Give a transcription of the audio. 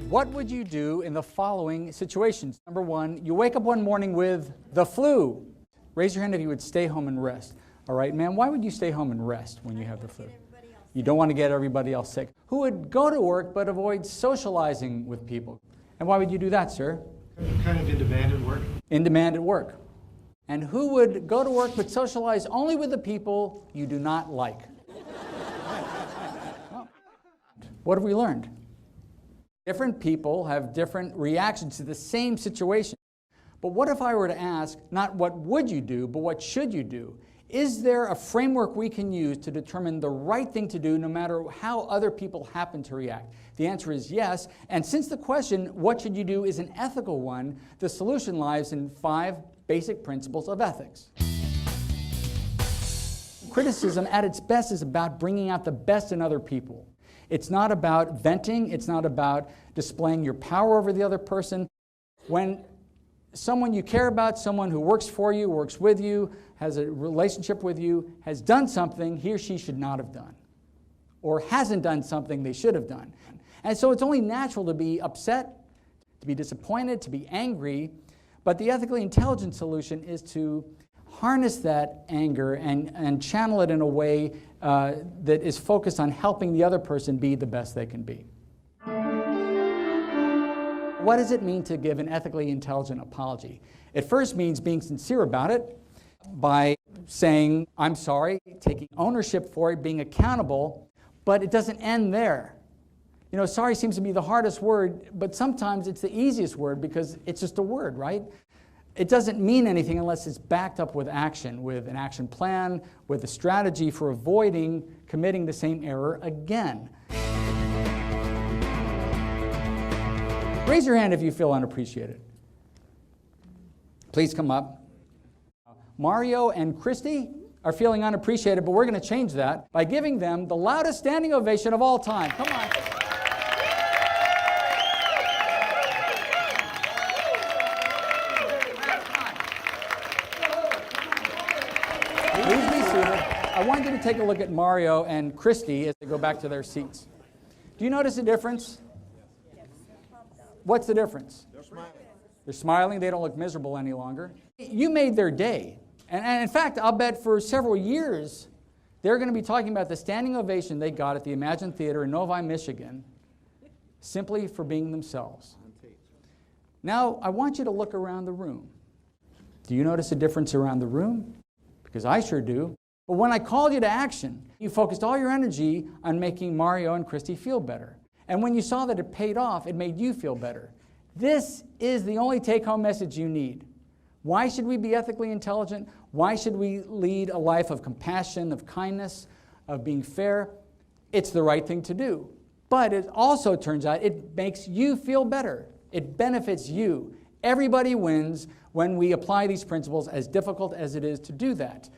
What would you do in the following situations? Number one, you wake up one morning with the flu. Raise your hand if you would stay home and rest. All right, ma'am, why would you stay home and rest when you have the flu? You don't want to get everybody else sick. Who would go to work but avoid socializing with people? And why would you do that, sir? Kind of in demand at work. In demand at work. And who would go to work but socialize only with the people you do not like? Well, what have we learned? Different people have different reactions to the same situation. But what if I were to ask, not what would you do, but what should you do? Is there a framework we can use to determine the right thing to do no matter how other people happen to react? The answer is yes. And since the question, what should you do, is an ethical one, the solution lies in 5 basic principles of ethics. Criticism at its best is about bringing out the best in other people. It's not about venting. It's not about displaying your power over the other person. When someone you care about, someone who works for you, works with you, has a relationship with you, has done something he or she should not have done, or hasn't done something they should have done. And so it's only natural to be upset, to be disappointed, to be angry, but the ethically intelligent solution is to harness that anger and channel it in a way that is focused on helping the other person be the best they can be. What does it mean to give an ethically intelligent apology? It first means being sincere about it by saying, I'm sorry, taking ownership for it, being accountable, but it doesn't end there. You know, sorry seems to be the hardest word, but sometimes it's the easiest word because it's just a word, right? It doesn't mean anything unless it's backed up with action, with an action plan, with a strategy for avoiding committing the same error again. Raise your hand if you feel unappreciated. Please come up. Mario and Christy are feeling unappreciated, but we're going to change that by giving them the loudest standing ovation of all time. Come on. Please be seated. I want you to take a look at Mario and Christy as they go back to their seats. Do you notice a difference? What's the difference? They're smiling. They're smiling. They don't look miserable any longer. You made their day. And in fact, I'll bet for several years, they're going to be talking about the standing ovation they got at the Imagine Theater in Novi, Michigan, simply for being themselves. Now, I want you to look around the room. Do you notice a difference around the room? Because I sure do. But when I called you to action, you focused all your energy on making Mario and Christy feel better. And when you saw that it paid off, it made you feel better. This is the only take-home message you need. Why should we be ethically intelligent? Why should we lead a life of compassion, of kindness, of being fair? It's the right thing to do. But it also turns out it makes you feel better. It benefits you. Everybody wins when we apply these principles, as difficult as it is to do that.